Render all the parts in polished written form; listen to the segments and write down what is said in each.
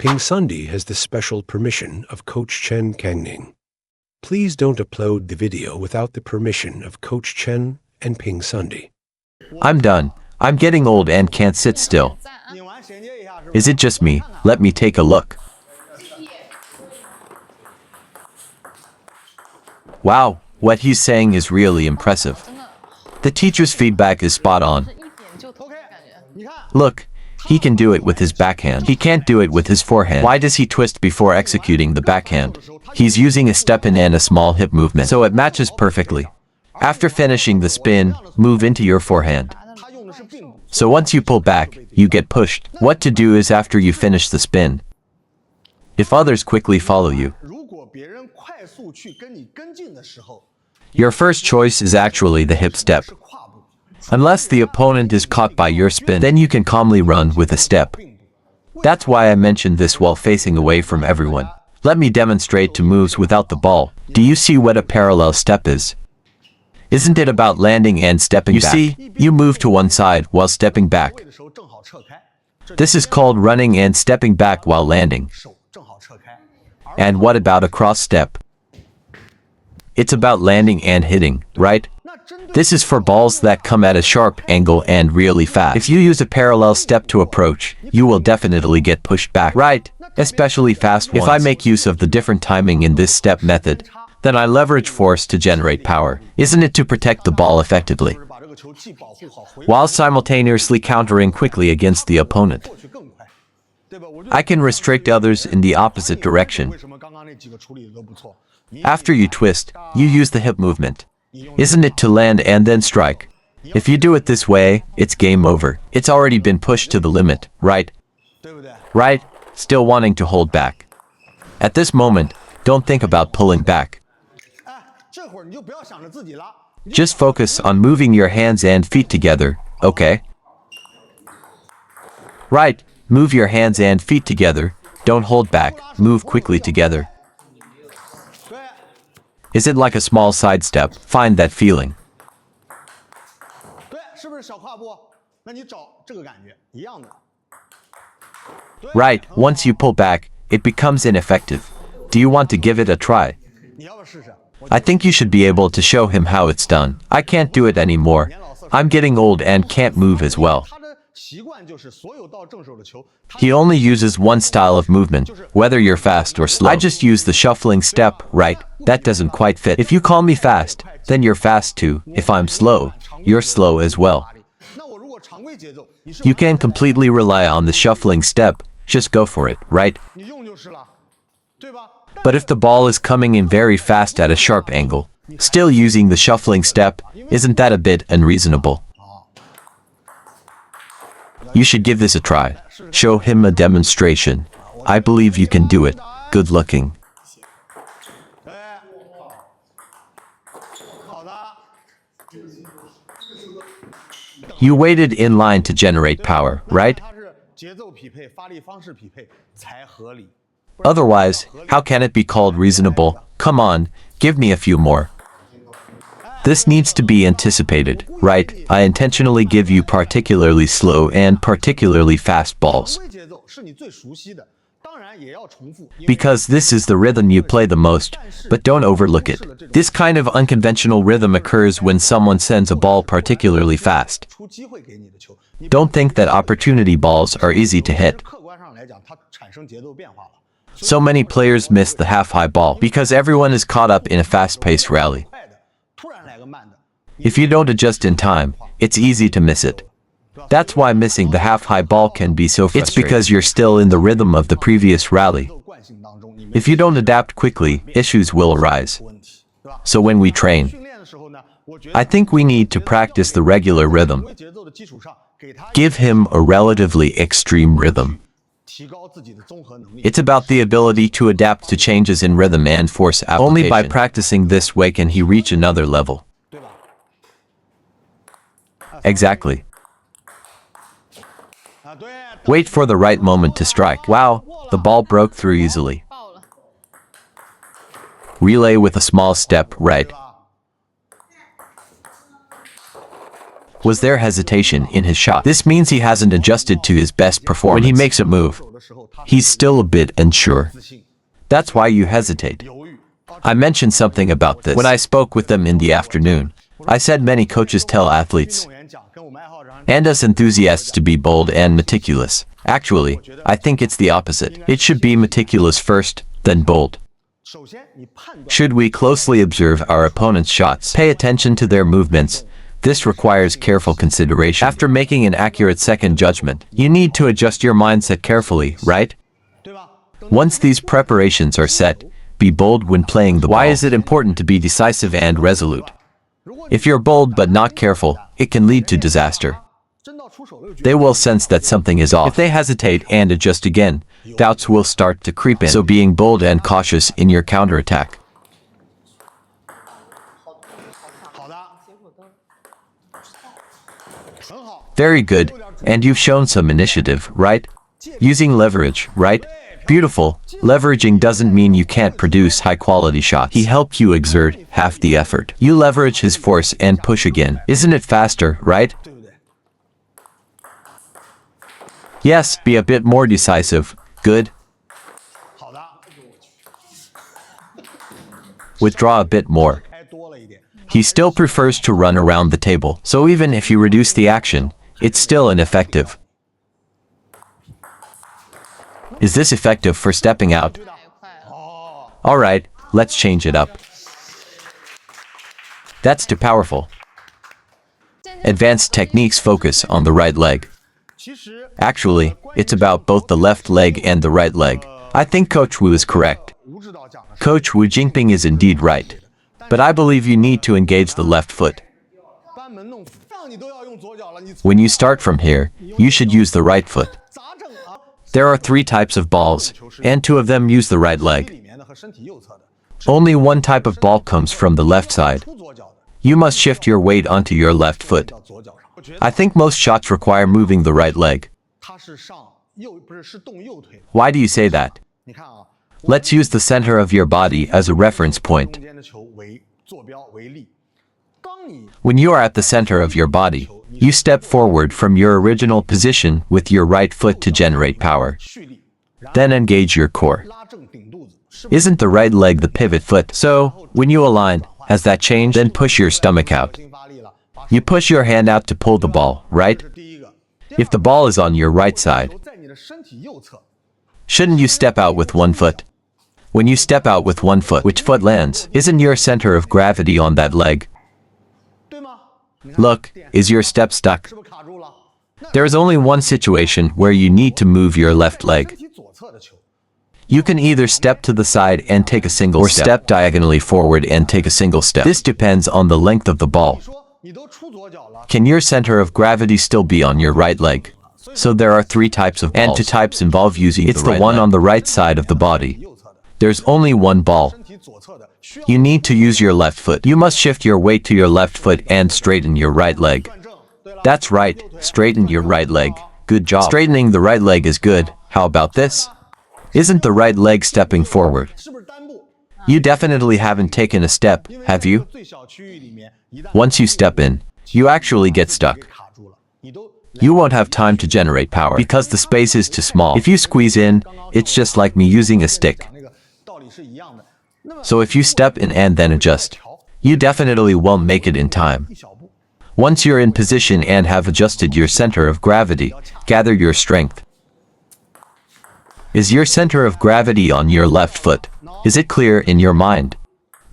PingSunday has the special permission of Coach Chen Kangning. Please don't upload the video without the permission of Coach Chen and PingSunday. I'm done. I'm getting old and can't sit still. Is it just me? Let me take a look. Wow, what he's saying is really impressive. The teacher's feedback is spot on. Look, he can do it with his backhand. He can't do it with his forehand. Why does he twist before executing the backhand? He's using a step in and a small hip movement, so it matches perfectly. After finishing the spin, move into your forehand. So once you pull back, you get pushed. What to do is after you finish the spin. If others quickly follow you, your first choice is actually the hip step. Unless the opponent is caught by your spin, then you can calmly run with a step. That's why I mentioned this while facing away from everyone. Let me demonstrate to moves without the ball. Do you see what a parallel step is? Isn't it about landing and stepping back? You see, you move to one side while stepping back. This is called running and stepping back while landing. And what about a cross step? It's about landing and hitting, right? This is for balls that come at a sharp angle and really fast. If you use a parallel step to approach, you will definitely get pushed back, right? Especially fast ones. If I make use of the different timing in this step method, then I leverage force to generate power. Isn't it to protect the ball effectively, while simultaneously countering quickly against the opponent? I can restrict others in the opposite direction. After you twist, you use the hip movement. Isn't it to land and then strike? If you do it this way, it's game over. It's already been pushed to the limit, right? Right? Still wanting to hold back. At this moment, don't think about pulling back. Just focus on moving your hands and feet together, okay? Right, move your hands and feet together. Don't hold back, move quickly together. Is it like a small sidestep? Find that feeling. Right, once you pull back, it becomes ineffective. Do you want to give it a try? I think you should be able to show him how it's done. I can't do it anymore. I'm getting old and can't move as well. He only uses one style of movement, whether you're fast or slow. I just use the shuffling step, right? That doesn't quite fit. If you call me fast, then you're fast too. If I'm slow, you're slow as well. You can completely rely on the shuffling step. Just go for it, right? But if the ball is coming in very fast at a sharp angle, still using the shuffling step, isn't that a bit unreasonable? You should give this a try. Show him a demonstration. I believe you can do it. Good looking. You waited in line to generate power, right? Otherwise, how can it be called reasonable? Come on, give me a few more. This needs to be anticipated, right? I intentionally give you particularly slow and particularly fast balls, because this is the rhythm you play the most, but don't overlook it. This kind of unconventional rhythm occurs when someone sends a ball particularly fast. Don't think that opportunity balls are easy to hit. So many players miss the half-high ball because everyone is caught up in a fast-paced rally. If you don't adjust in time, it's easy to miss it. That's why missing the half-high ball can be so frustrating. It's because you're still in the rhythm of the previous rally. If you don't adapt quickly, issues will arise. So when we train, I think we need to practice the regular rhythm. Give him a relatively extreme rhythm. It's about the ability to adapt to changes in rhythm and force application. Only by practicing this way can he reach another level. Exactly. Wait for the right moment to strike. Wow, the ball broke through easily. Relay with a small step, right? Was there hesitation in his shot? This means he hasn't adjusted to his best performance. When he makes a move, He's still a bit unsure. That's why you hesitate. I mentioned something about this when I spoke with them in the afternoon. I said many coaches tell athletes and us enthusiasts to be bold and meticulous. Actually, I think it's the opposite. It should be meticulous first, then bold. Should we closely observe our opponent's shots, pay attention to their movements? This requires careful consideration. After making an accurate second judgment, you need to adjust your mindset carefully, right? Once these preparations are set, be bold when playing the ball. Why is it important to be decisive and resolute? If you're bold but not careful, it can lead to disaster. They will sense that something is off. If they hesitate and adjust again, doubts will start to creep in. So being bold and cautious in your counterattack. Very good, and you've shown some initiative, right? Using leverage, right? Beautiful. Leveraging doesn't mean you can't produce high-quality shots. He helped you exert half the effort. You leverage his force and push again. Isn't it faster, right? Yes, be a bit more decisive. Good. Withdraw a bit more. He still prefers to run around the table, so even if you reduce the action, it's still ineffective. Is this effective for stepping out? Alright, let's change it up. That's too powerful. Advanced techniques focus on the right leg. Actually, it's about both the left leg and the right leg. I think Coach Wu is correct. Coach Wu Jingping is indeed right. But I believe you need to engage the left foot. When you start from here, you should use the right foot. There are 3 types of balls, and 2 of them use the right leg. Only one type of ball comes from the left side. You must shift your weight onto your left foot. I think most shots require moving the right leg. Why do you say that? Let's use the center of your body as a reference point. When you are at the center of your body, you step forward from your original position with your right foot to generate power. Then engage your core. Isn't the right leg the pivot foot? So, when you align, has that changed? Then push your stomach out. You push your hand out to pull the ball, right? If the ball is on your right side, shouldn't you step out with one foot? When you step out with one foot, which foot lands? Isn't your center of gravity on that leg? Look, is your step stuck? There is only one situation where you need to move your left leg. You can either step to the side and take a single step, or step diagonally forward and take a single step. This depends on the length of the ball. Can your center of gravity still be on your right leg? So there are 3 types of balls. And 2 types involve using the right one leg. On the right side of the body. There's only one ball. You need to use your left foot. You must shift your weight to your left foot and straighten your right leg. That's right, straighten your right leg. Good job. Straightening the right leg is good. How about this? Isn't the right leg stepping forward? You definitely haven't taken a step, have you? Once you step in, you actually get stuck. You won't have time to generate power because the space is too small. If you squeeze in, it's just like me using a stick. So if you step in and then adjust, you definitely won't make it in time. Once you're in position and have adjusted your center of gravity, gather your strength. Is your center of gravity on your left foot? Is it clear in your mind?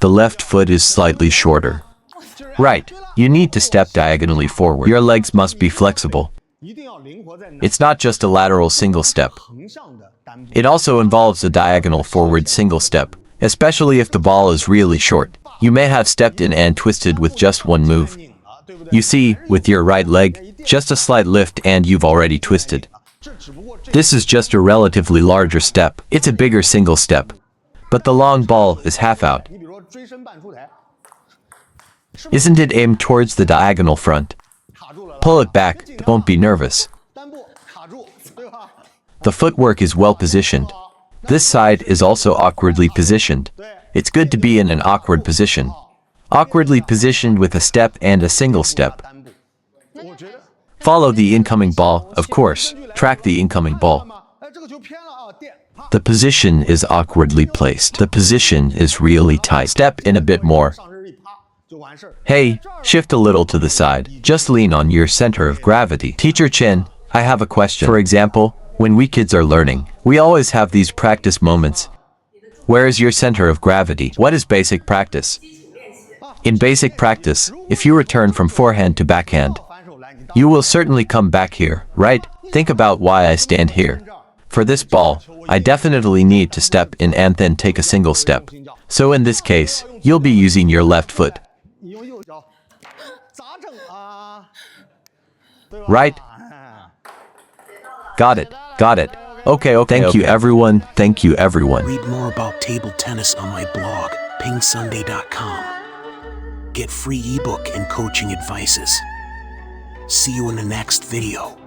The left foot is slightly shorter. Right, you need to step diagonally forward. Your legs must be flexible. It's not just a lateral single step. It also involves a diagonal forward single step, especially if the ball is really short. You may have stepped in and twisted with just one move. You see, with your right leg, just a slight lift and you've already twisted. This is just a relatively larger step. It's a bigger single step. But the long ball is half out. Isn't it aimed towards the diagonal front? Pull it back, don't be nervous. The footwork is well positioned. This side is also awkwardly positioned. It's good to be in an awkward position. Awkwardly positioned with a step and a single step. Follow the incoming ball, of course. Track the incoming ball. The position is awkwardly placed. The position is really tight. Step in a bit more. Hey, shift a little to the side. Just lean on your center of gravity. Teacher Chen, I have a question. For example, when we kids are learning, we always have these practice moments. Where is your center of gravity? What is basic practice? In basic practice, if you return from forehand to backhand, you will certainly come back here, right? Think about why I stand here. For this ball, I definitely need to step in and then take a single step. So in this case, you'll be using your left foot. Right? Got it. Got it. Okay. Thank you, everyone. Thank you, everyone. Read more about table tennis on my blog, PingSunday.com. Get free ebook and coaching advices. See you in the next video.